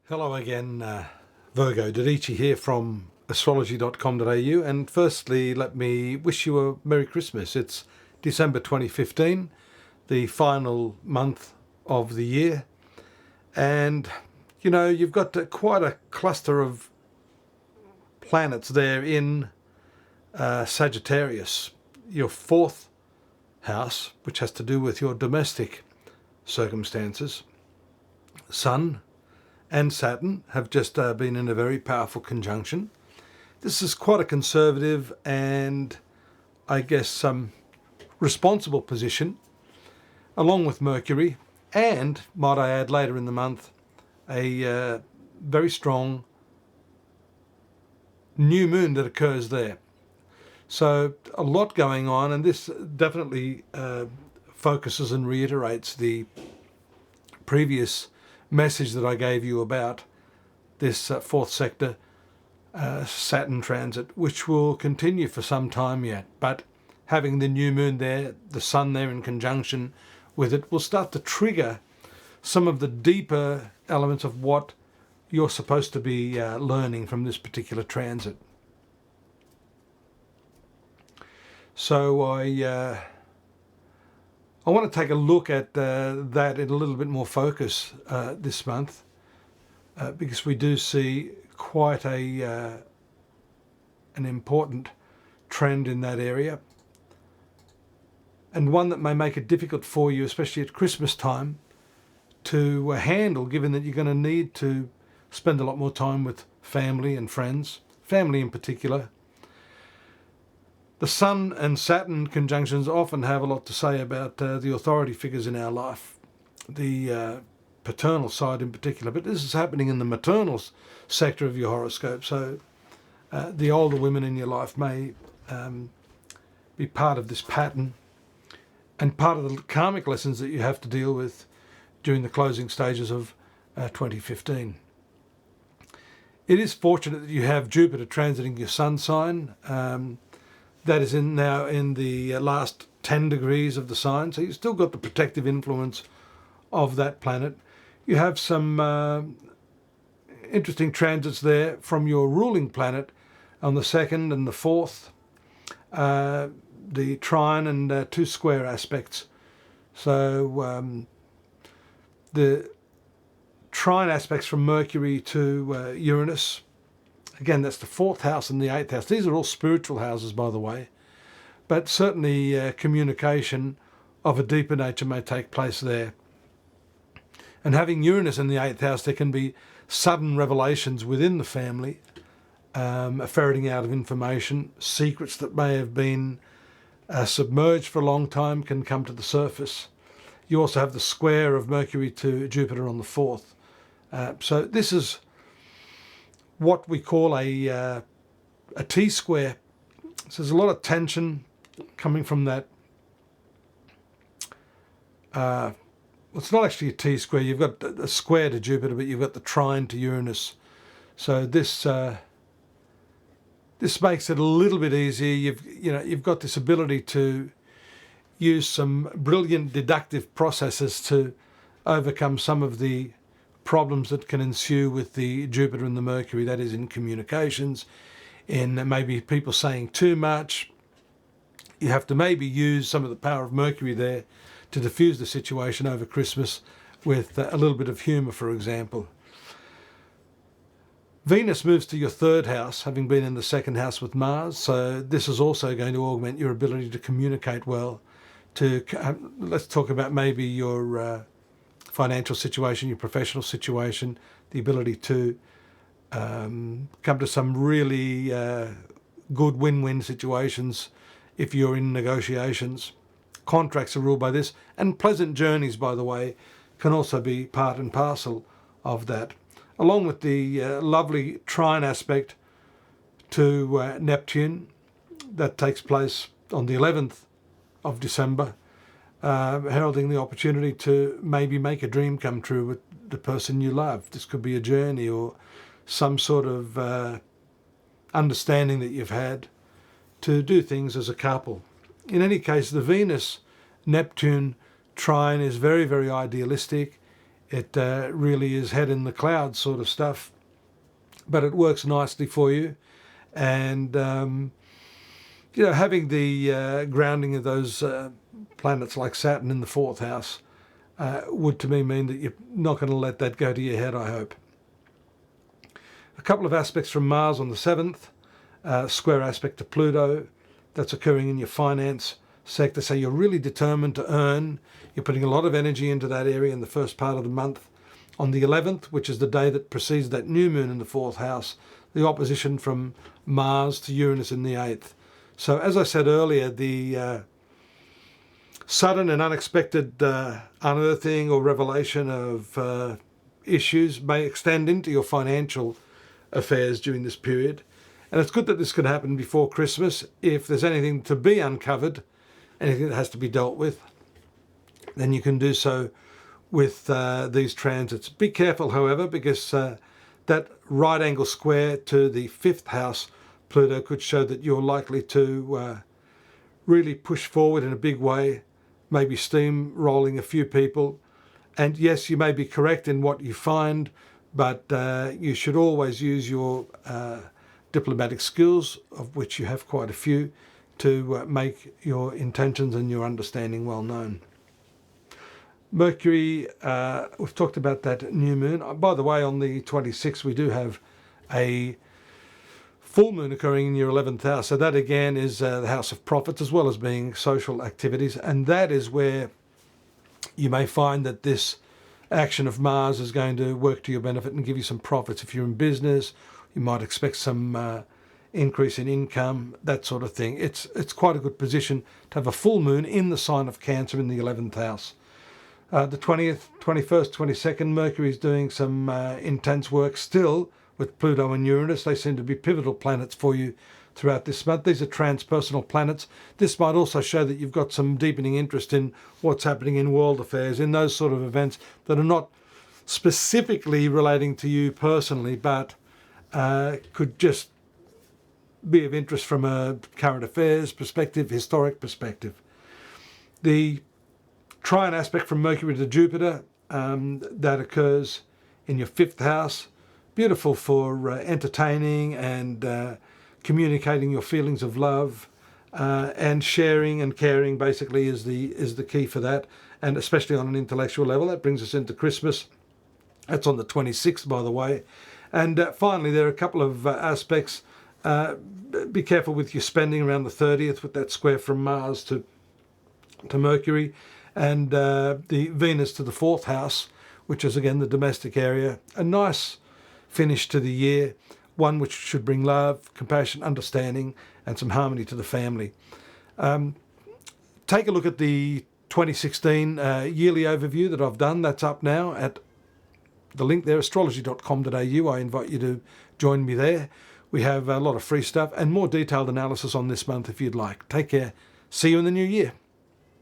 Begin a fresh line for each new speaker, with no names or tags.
Hello again, Virgo Dadhichi here from astrology.com.au, and firstly let me wish you a Merry Christmas. It's December 2015, the final month of the year, and you know you've got quite a cluster of planets there in Sagittarius, your fourth house, which has to do with your domestic circumstances. Sun and Saturn have just been in a very powerful conjunction. This is quite a conservative and I guess some responsible position, along with Mercury, and might I add later in the month a very strong new moon that occurs there. So a lot going on, and this definitely focuses and reiterates the previous message that I gave you about this fourth sector Saturn transit, which will continue for some time yet. But having the new moon there, the sun there in conjunction with it, will start to trigger some of the deeper elements of what you're supposed to be learning from this particular transit. So I want to take a look at that in a little bit more focus this month, because we do see quite an important trend in that area, and one that may make it difficult for you, especially at Christmas time, to handle, given that you're going to need to spend a lot more time with family and friends, family in particular. The Sun and Saturn conjunctions often have a lot to say about the authority figures in our life, the paternal side in particular, but this is happening in the maternal sector of your horoscope, so the older women in your life may be part of this pattern and part of the karmic lessons that you have to deal with during the closing stages of 2015. It is fortunate that you have Jupiter transiting your sun sign. That is now in the last 10 degrees of the sign, so you've still got the protective influence of that planet. You have some interesting transits there from your ruling planet on the 2nd and the 4th, the trine and 2 square aspects. So the trine aspects from Mercury to Uranus. Again, that's the 4th house and the 8th house. These are all spiritual houses, by the way. But certainly communication of a deeper nature may take place there. And having Uranus in the 8th house, there can be sudden revelations within the family, a ferreting out of information, secrets that may have been submerged for a long time can come to the surface. You also have the square of Mercury to Jupiter on the 4th. So this is what we call a T-square. So there's a lot of tension coming from that. Well, it's not actually a T-square. You've got the square to Jupiter, but you've got the trine to Uranus. So this makes it a little bit easier. You've got this ability to use some brilliant deductive processes to overcome some of the problems that can ensue with the Jupiter and the Mercury, that is in communications, in maybe people saying too much. You have to maybe use some of the power of Mercury there to diffuse the situation over Christmas with a little bit of humour, for example. Venus moves to your 3rd house, having been in the 2nd house with Mars, so this is also going to augment your ability to communicate well. Let's talk about maybe your financial situation, your professional situation, the ability to come to some really good win-win situations if you're in negotiations. Contracts are ruled by this, and pleasant journeys, by the way, can also be part and parcel of that, along with the lovely trine aspect to Neptune that takes place on the 11th of December, heralding the opportunity to maybe make a dream come true with the person you love. This could be a journey or some sort of understanding that you've had to do things as a couple. In any case, the Venus-Neptune trine is very, very idealistic. It really is head in the clouds sort of stuff, but it works nicely for you. And having the grounding of those planets like Saturn in the fourth house would to me mean that you're not going to let that go to your head, I hope. A couple of aspects from Mars on the 7th, square aspect to Pluto, that's occurring in your finance sector. So you're really determined to earn. You're putting a lot of energy into that area in the first part of the month. On the 11th, which is the day that precedes that new moon in the fourth house, the opposition from Mars to Uranus in the 8th. So as I said earlier, the sudden and unexpected unearthing or revelation of issues may extend into your financial affairs during this period. And it's good that this can happen before Christmas. If there's anything to be uncovered, anything that has to be dealt with, then you can do so with these transits. Be careful, however, because that right angle square to the 5th house Pluto could show that you're likely to really push forward in a big way, maybe steamrolling a few people. And yes, you may be correct in what you find, but you should always use your diplomatic skills, of which you have quite a few, to make your intentions and your understanding well known. Mercury, we've talked about that new moon. By the way, on the 26th, we do have a full moon occurring in your 11th house. So that again is the house of profits, as well as being social activities. And that is where you may find that this action of Mars is going to work to your benefit and give you some profits. If you're in business, you might expect some increase in income, that sort of thing. It's quite a good position to have a full moon in the sign of Cancer in the 11th house. The 20th, 21st, 22nd, Mercury is doing some intense work still with Pluto and Uranus. They seem to be pivotal planets for you throughout this month. These are transpersonal planets. This might also show that you've got some deepening interest in what's happening in world affairs, in those sort of events that are not specifically relating to you personally, but could just be of interest from a current affairs perspective, historic perspective. The trine aspect from Mercury to Jupiter that occurs in your 5th house, beautiful for entertaining and communicating your feelings of love, and sharing and caring basically is the key for that, and especially on an intellectual level. That brings us into Christmas. That's on the 26th, by the way. And finally, there are a couple of aspects. Be careful with your spending around the 30th with that square from Mars to Mercury, and the Venus to the 4th house, which is again the domestic area. A nice finish to the year, one which should bring love, compassion, understanding, and some harmony to the family. Take a look at the 2016 yearly overview that I've done. That's up now at the link there, astrology.com.au. I invite you to join me there. We have a lot of free stuff and more detailed analysis on this month if you'd like. Take care. See you in the new year.